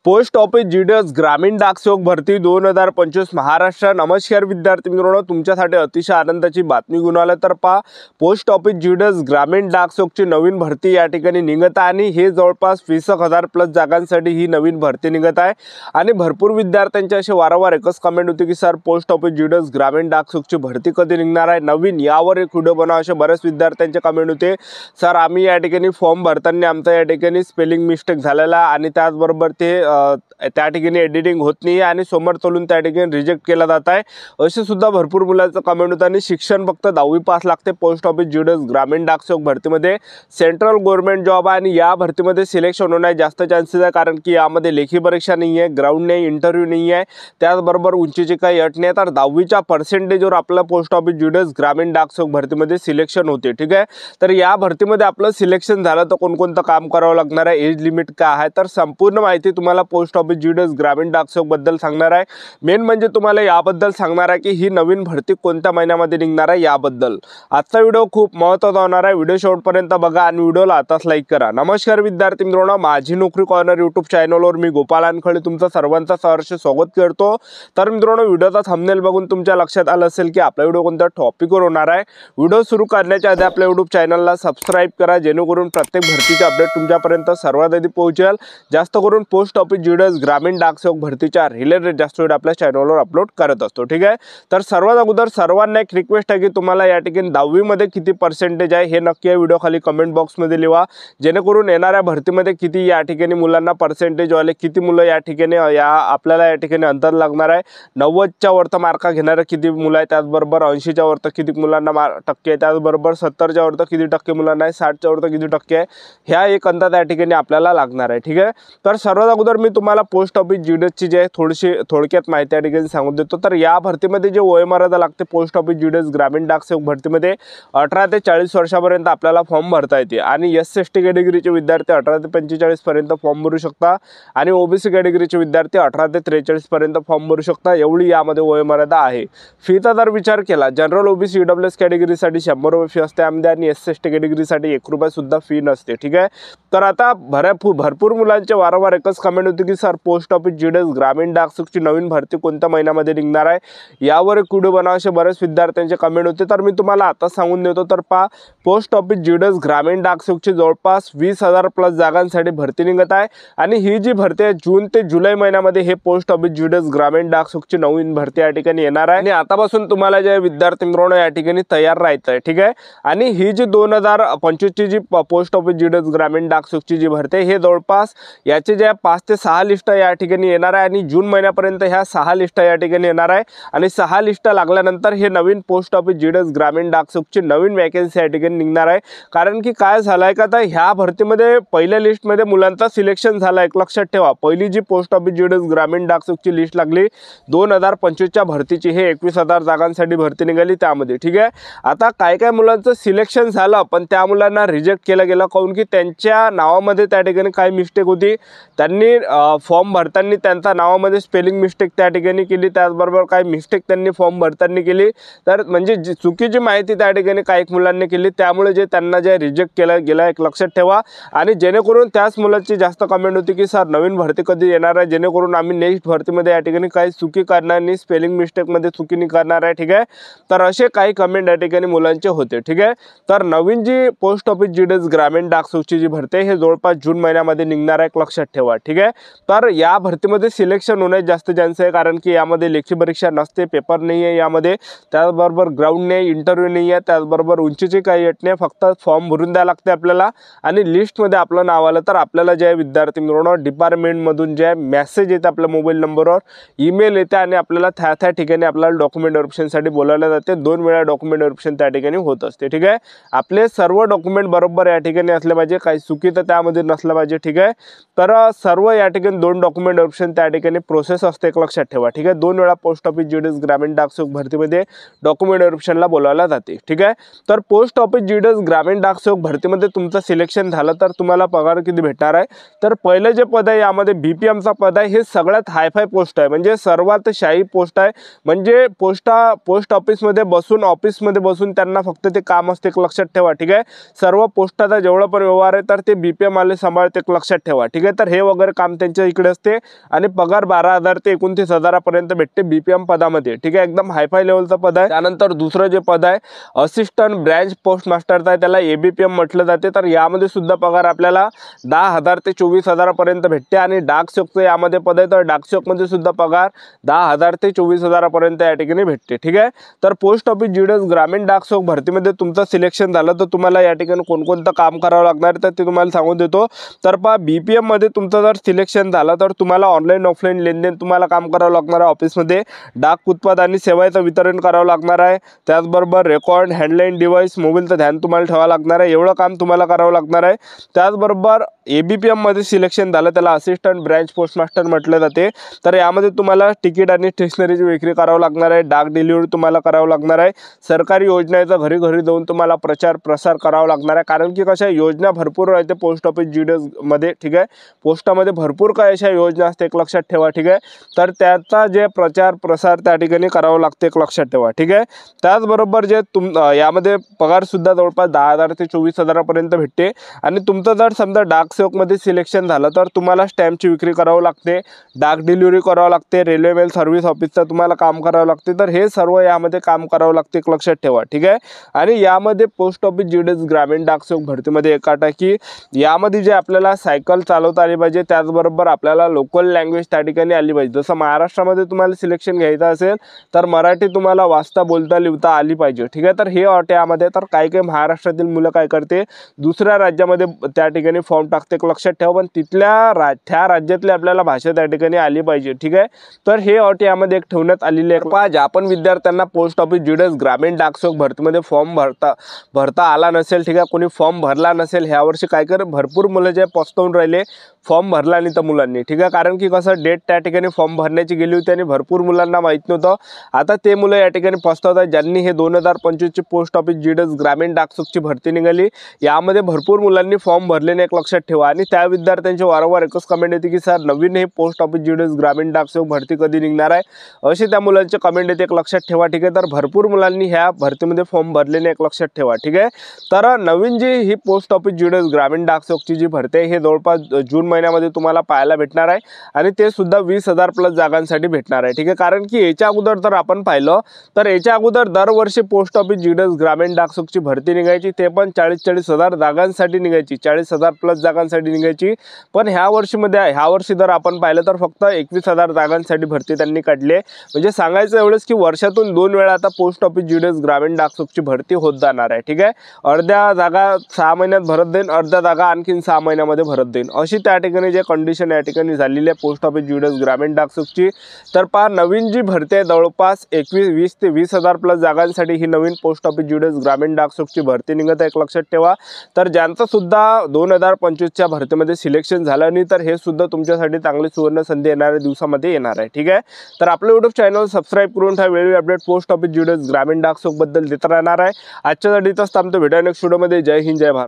Post office GDS ग्रामीण डाकसेवक भरती 2025 महाराष्ट्र। नमस्कार विद्यार्थी मित्रांनो, तुमच्यासाठी अतिशय आनंदाची बातमी घेऊन आले तर पहा, पोस्ट ऑफिस जीडीएस ग्रामीण डाकसेवकची नवीन भरती या ठिकाणी निघत आहे आणि हे जवळपास 20,000 प्लस जागांसाठी ही नवीन भरती निघत आहे। आणि भरपूर विद्यार्थ्यांचे असे वारंवार एकच कमेंट होते की सर पोस्ट ऑफिस जीडीएस ग्रामीण डाकसेवकची भरती कधी निघणार आहे, नवीन यावर एक व्हिडिओ बनवा, असे बरेच विद्यार्थ्यांचे कमेंट होते। सर आम्ही या ठिकाणी फॉर्म भरताना आमचा या ठिकाणी स्पेलिंग मिस्टेक झालेला आणि त्याचबरोबर ते त्या ठिकाणी एडिटिंग होत नाही आणि समोर चालून त्या ठिकाणी रिजेक्ट केला जात आहे, असे सुद्धा भरपूर मुलांचं कमेंट होतं। आणि शिक्षण फक्त 10वी पास लागते पोस्ट ऑफिस जीडीएस ग्रामीण डाकसेवक भरतीमध्ये। सेंट्रल गव्हर्नमेंट जॉब आहे आणि या भरतीमध्ये सिलेक्शन होण्याचे जास्त चान्सेस आहे, कारण की यामध्ये लेखी परीक्षा नाही आहे, ग्राउंड नाही, इंटरव्ह्यू नाही आहे, त्याचबरोबर उंचीची काही अट नाही। तर 10वीच्या पर्सेंटेजवर आपलं पोस्ट ऑफिस जीडीएस ग्रामीण डाकसेवक भरतीमध्ये सिलेक्शन होते, ठीक आहे। तर या भरतीमध्ये आपलं सिलेक्शन झालं तर कोणकोणतं काम करावं लागणार आहे, एज लिमिट काय आहे, तर संपूर्ण माहिती तुम्हाला पोस्ट ऑफिस जीडीएस ग्रामीण डाकसेवक बद्दल सांगणार आहे। मेन म्हणजे तुम्हाला याबद्दल सांगणार आहे की ही नवीन भरती कोणत्या महिन्यामध्ये निघणार आहे याबद्दल। आजचा व्हिडिओ खूप महत्त्वाचा होणार आहे, व्हिडिओ शेवटपर्यंत बघा आणि व्हिडिओला आताच लाईक करा। नमस्कार विद्यार्थी मित्रांनो, माझी नोकरी कॉर्नर यूट्यूब चॅनलवर मी गोपाल अनखळे तुमचं सर्वांचं सहर्ष स्वागत करतो। तर मित्रांनो, व्हिडिओचा थंबनेल बघून तुमच्या लक्षात आलं असेल की आपला व्हिडिओ कोणत्या टॉपिकवर होणार आहे। व्हिडिओ सुरू करण्याच्या आधी आपल्या यूट्यूब चॅनलला सबस्क्राइब करा, जेणेकरून प्रत्येक भरतीचे अपडेट तुमच्यापर्यंत सर्वात आधी पोहोचेल। जास्त करून पोस्ट ऑफिस जीडीएस ग्रामीण डाकसेवक भरतीच्या रिलेटेड जास्त व्हिडिओ आपल्या चॅनलवर अपलोड करत असतो, ठीक आहे। तर सर्वात अगोदर सर्वांना एक रिक्वेस्ट आहे की तुम्हाला या ठिकाणी 10वी मध्ये किती पर्सेंटेज आहे हे नक्की या व्हिडिओ खाली कमेंट बॉक्समध्ये लिहा, जेणेकरून येणाऱ्या भरतीमध्ये किती या ठिकाणी मुलांना पर्सेंटेज वाले किती मुलं या ठिकाणी आपल्याला या ठिकाणी अंतर लागणार आहे। 90च्या वरती मार्क घेणारे किती मुलं आहे, त्याचबरोबर 80च्या वरती किती मुलांना टक्के आहे, त्याचबरोबर 70च्या वरती किती टक्के मुलांना आहे, 60च्या वरती किती टक्के आहे, ह्या एक अंदाज या ठिकाणी आपल्याला लागणार आहे, ठीक आहे। तर सर्वात अगोदर मी तुम्हाला पोस्ट ऑफिस जीडीएसची जे थोडक्यात माहिती या ठिकाणी सांगून देतो। तर या भरतीमध्ये जे वयोमर्यादा लागते पोस्ट ऑफिस जीडीएस ग्रामीण डाकसेवक भरतीमध्ये 18 ते 40 वर्षापर्यंत आपल्याला फॉर्म भरता येते आणि एस.सी. कॅटेगरीचे विद्यार्थी 18 ते 45 पर्यंत फॉर्म भरू शकता आणि ओबीसी कॅटेगरीचे विद्यार्थी 18 ते 43 पर्यंत फॉर्म भरू शकता, एवढी यामध्ये वयोमर्यादा आहे। फीचा जर विचार केला, जनरल ओबीसी ईडब्ल्यूएस कॅटेगरीसाठी 100 रुपये फी असते यामध्ये आणि एस.सी. कॅटेगरीसाठी 1 रुपया सुद्धा फी नसते, ठीक आहे। तर आता भरपूर मुलांचे वारंवार एकच कमेंट होते की सर पोस्ट ऑफिस जीडीएस ग्रामीण डाकसेवकची नवीन भरती कोणत्या महिन्यामध्ये निघणार आहे, यावर एक व्हिडिओ बनवा, असे बरेच विद्यार्थ्यांचे कमेंट होते। तर मी तुम्हाला आता सांगून देतो। तर पहा, पोस्ट ऑफिस जीडीएस ग्रामीण डाकसेवकची जवळपास 20,000 प्लस जागांसाठी भरती निघत आहे आणि ही जी भरती आहे जून ते जुलै महिन्यामध्ये हे पोस्ट ऑफिस जीडीएस ग्रामीण डाकसेवकची नवीन भरती या ठिकाणी येणार आहे आणि आतापासून तुम्हाला जे विद्यार्थी मित्रांनो या ठिकाणी तयार राहायचं आहे, ठीक आहे। आणि ही जी 2025 ची जी पोस्ट ऑफिस जीडीएस ग्रामीण डाकसेवकची जी भरती आहे हे जवळपास याचे जे 5 ते 6 लिस्ट या ठिकाणी येणार आहे आणि जून महिन्यापर्यंत ह्या 6 लिस्ट या ठिकाणी येणार आहे आणि 6 लिस्ट लागल्यानंतर हे नवीन पोस्ट ऑफिस जीडीएस ग्रामीण डाकसेवकची नवीन वॅकन्सी या ठिकाणी निघणार आहे। कारण की काय झालंय का आता ह्या भरतीमध्ये पहिल्या लिस्टमध्ये मुलांचा सिलेक्शन झाला, एक लक्षात ठेवा। पहिली जी पोस्ट ऑफिस जीडीएस ग्रामीण डाकसेवकची लिस्ट लागली 2025च्या भरतीची, हे 21,000 जागांसाठी भरती निघाली त्यामध्ये, ठीक आहे। आता काय मुलांचं सिलेक्शन झालं पण त्या मुलांना रिजेक्ट केलं गेलं, काऊन की त्यांच्या नावामध्ये त्या ठिकाणी काय मिस्टेक होती, त्यांनी फॉर्म भरताना त्यांच्या नावामध्ये स्पेलिंग मिस्टेक त्या ठिकाणी केली, त्याचबरोबर काही मिस्टेक त्यांनी फॉर्म भरताना केली, तर म्हणजे चुकीची माहिती त्या ठिकाणी काही मुलांनी केली, त्यामुळे जे त्यांना जे रिजेक्ट केलं गेलं एक लक्षात ठेवा। आणि जेणेकरून त्याच मुलांची जास्त कमेंट होती की सर नवीन भरती कधी येणार आहे, जेणेकरून आम्ही नेक्स्ट भरतीमध्ये या ठिकाणी काही चुकी करणार नाही, स्पेलिंग मिस्टेकमध्ये चुकी नाही करणार आहे, ठीक आहे। तर असे काही कमेंट या ठिकाणी मुलांचे होते, ठीक आहे। तर नवीन जी पोस्ट ऑफिस जीडीएस ग्रामीण डाकसेवकची जी भरती आहे हे जवळपास जून महिन्यामध्ये निघणार आहे, लक्षात ठेवा, ठीक आहे। तर या भरतीमध्ये सिलेक्शन होण्याचे जास्त चान्स आहे, कारण की यामध्ये लेखी परीक्षा नसते, पेपर नाही आहे यामध्ये, त्याचबरोबर ग्राउंड नाही, इंटरव्ह्यू नाही आहे, त्याचबरोबर उंचीची काही अट नाही, फक्त फॉर्म भरून द्यावं लागते आपल्याला आणि लिस्टमध्ये आपलं नाव आलं तर आपल्याला जे विद्यार्थी मित्रांनो डिपार्टमेंटमधून जे मेसेज येते आपल्या मोबाईल नंबरवर, ईमेल येते आणि आपल्याला त्या ठिकाणी आपल्याला डॉक्युमेंट व्हेरिफिकेशनसाठी बोलावलं जाते। 2 वेळा डॉक्युमेंट व्हेरिफिकेशन त्या ठिकाणी होत असते, ठीक आहे। आपले सर्व डॉक्युमेंट बरोबर या ठिकाणी असले पाहिजे, काही चुकी तर त्यामध्ये नसलं पाहिजे, ठीक आहे। तर सर्व या ठिकाणी 2 डॉक्युमेंट व्हेरिफिकेशन त्या ठिकाणी प्रोसेस असते, एक लक्षात ठेवा, ठीक आहे। 2 वेळा पोस्ट ऑफिस जीडीएस ग्रामीण डाकसेवक भरतीमध्ये डॉक्युमेंट व्हेरिफिकेशनला बोलावलं जाते, ठीक आहे। तर पोस्ट ऑफिस जीडीएस ग्रामीण डाकसेवक भरतीमध्ये तुमचं सिलेक्शन झालं तर तुम्हाला पगार किती भेटणार आहे, तर पहिलं जे पद आहे यामध्ये बीपीएमचा पद आहे, हे सगळ्यात हायफाय पोस्ट आहे, म्हणजे सर्वात शाही पोस्ट आहे, म्हणजे पोस्ट ऑफिसमध्ये बसून त्यांना फक्त ते काम असते, एक लक्षात ठेवा, ठीक आहे। सर्व पोस्टाचा जेवढा पण व्यवहार आहे तर ते बीपीएम वाले सांभाळते, एक लक्षात ठेवा, ठीक आहे। तर हे वगैरे काम त्यांच्या इकडे असते आणि पगार 12,000 ते 29,000 पर्यंत भेटते BPM पदामध्ये, ठीक आहे. एकदम हायफाय लेवलचं पद आहे. त्यानंतर दुसरं जे पद आहे असिस्टंट ब्रँच पोस्ट मास्टरचं आहे, त्याला ABPM म्हटलं जाते. तर यामध्ये सुद्धा पगार आपल्याला 10,000 ते 24,000 पर्यंत भेटते. आणि डाक सेवकचं यामध्ये पद आहे, तर डाक सेवकमध्ये सुद्धा पगार 10,000 ते 24,000 पर्यंत या ठिकाणी भेटते, ठीक आहे. तर पोस्ट ऑफिस GDS ग्रामीण डाक सेवक भरतीमध्ये तुमचं सिलेक्शन झालं तर तुम्हाला या ठिकाणी कोणकोणतं काम करावं लागणार तर ते तुम्हाला सांगून देतो. तर पहा, BPM मध्ये तुमचं जर सिलेक्शन झालं तर तुम्हाला ऑनलाईन ऑफलाईन लेनदेन तुम्हाला काम करावं लागणार आहे. ऑफिसमध्ये डाक उत्पाद आणि सेवाचं वितरण करावं लागणार आहे. त्याचबरोबर रेकॉर्ड, हँडलाईन डिव्हाइस, मोबाईलचं ध्यान तुम्हाला ठेवावं लागणार आहे. एवढं काम तुम्हाला करावं लागणार आहे. त्याचबरोबर ABPM मध्ये सिलेक्शन झालं त्याला असिस्टंट ब्रँच पोस्ट मास्टर म्हटलं जाते. तर यामध्ये तुम्हाला तिकीट आणि स्टेशनरीची विक्री करावं लागणार आहे. डाक डिलिव्हरी तुम्हाला करावं लागणार आहे. सरकारी योजनेचा घरी घरी जाऊन तुम्हाला प्रचार प्रसार करावा लागणार आहे. कारण की कशा योजना भरपूर राहते पोस्ट ऑफिस GDS मध्ये, ठीक आहे. पोस्टामध्ये भरपूर काय अशा योजना असते, एक लक्षात ठेवा, ठीक आहे. तर त्याचा जे प्रचार प्रसार त्या ठिकाणी करावं लागते, एक लक्षात ठेवा, ठीक आहे. त्याचबरोबर जे यामध्ये पगार सुद्धा जवळपास 10,000 ते 24,000 पर्यंत भेटते. आणि तुमचं जर समजा डाक सेवकमध्ये सिलेक्शन झालं तर तुम्हाला स्टॅम्पची विक्री करावं लागते, डाक डिलिव्हरी करावं लागते, रेल्वे मेल सर्व्हिस ऑफिसचं तुम्हाला काम करावं लागते. तर हे सर्व यामध्ये काम करावं लागते, एक लक्षात ठेवा, ठीक आहे. आणि यामध्ये पोस्ट ऑफिस GDS ग्रामीण डाक सेवक भरतीमध्ये एकाटा की यामध्ये जे आपल्याला सायकल चालवता आली पाहिजे, त्याचबरोबर आपल्याला लोकल लँग्वेज त्या ठिकाणी आली पाहिजे. जसं महाराष्ट्रामध्ये तुम्हाला सिलेक्शन घ्यायचं असेल तर मराठी तुम्हाला वाचता बोलता लिहिता आली पाहिजे, ठीक आहे. तर हे अट यामध्ये. तर काही काही महाराष्ट्रातील मुलं काय करते, दुसऱ्या राज्यामध्ये त्या ठिकाणी फॉर्म टाकते, एक लक्षात ठेवा. पण त्या राज्यातली आपल्याला भाषा त्या ठिकाणी आली पाहिजे, ठीक आहे. तर हे अट यामध्ये एक ठेवण्यात आलेली आहे. पहा, ज्या पण विद्यार्थ्यांना पोस्ट ऑफिस GDS ग्रामीण डाक सेवक भरतीमध्ये फॉर्म भरता आला नसेल, ठीक आहे, कोणी फॉर्म भरला नसेल, ह्या वर्षी काय कर भरपूर मुलं जे पस्तावून राहिले फॉर्म भरला नाही तर मुलांनी, ठीक आहे. कारण की कसं डेट त्या ठिकाणी फॉर्म भरण्याची गेली होती आणि भरपूर मुलांना माहीत नव्हतं. आता ते मुलं या ठिकाणी पस्तावतात ज्यांनी हे 2025ची पोस्ट ऑफिस GDS ग्रामीण डाक सेवकची भरती निघाली. यामध्ये भरपूर मुलांनी फॉर्म भरले नाही, एक लक्षात ठेवा. आणि त्या विद्यार्थ्यांची वारंवार एकच कमेंट येते की सर नवीन हे पोस्ट ऑफिस GDS ग्रामीण डाक सेवक भरती कधी निघणार आहे, अशी त्या मुलांची कमेंट येते, एक लक्षात ठेवा, ठीक आहे. तर भरपूर मुलांनी ह्या भरतीमध्ये फॉर्म भरले नाही, एक लक्षात ठेवा, ठीक आहे. तर नवीन जी ही पोस्ट ऑफिस GDS ग्रामीण डाक सेवकची जी भरती आहे हे जवळपास जून महिन्यामध्ये तुम्हाला पाहायला भेटणार आहे. आणि ते सुद्धा 20,000 प्लस जागांसाठी भेटणार आहे, ठीक आहे. कारण की याच्या अगोदर जर आपण पाहिलं तर याच्या अगोदर दरवर्षी पोस्ट ऑफिस GDS ग्रामीण डाक सेवकची भरती निघायची, ते पण 40,000 जागांसाठी निघायची, 40,000 प्लस जागांसाठी निघायची. पण ह्या वर्षी जर आपण पाहिलं तर फक्त 21,000 जागांसाठी भरती त्यांनी काढली आहे. म्हणजे सांगायचं एवढंच की वर्षातून 2 वेळा आता पोस्ट ऑफिस GDS ग्रामीण डाक सेवकची भरती होत जाणार आहे, ठीक आहे. अर्ध्या जागा 6 महिन्यात भरत देईन, अर्ध्या जागा आणखीन 6 महिन्यामध्ये भरत देईन, अशी त्या ठिकाणी जे कंडिशन या ठिकाणी झालेली आहे पोस्ट ऑफिस GDS ग्रामीण डाक सेवकची. तर पहा, नवीन जी भरती आहे जवळपास 20 ते 20,000 प्लस जागांसाठी ही नवीन पोस्ट ऑफिस GDS ग्रामीण डाक सेवकची भरती निघत आहे, एक लक्षात ठेवा. तर ज्यांचं सुद्धा 2025च्या भरतीमध्ये सिलेक्शन झालं नाही तर हे सुद्धा तुमच्यासाठी चांगली सुवर्ण संधी येणाऱ्या दिवसामध्ये येणार आहे, ठीक आहे. तर आपलं YouTube चॅनल सबस्क्राईब करून ठेवा, वेळोवेळी अपडेट पोस्ट ऑफिस GDS ग्रामीण डाक सेवक बद्दल देत राहणार आहे. आजच्यासाठी तर थांबतो, भेटूया नेक्स्ट व्हिडिओमध्ये. जय हिंद, जय भारत.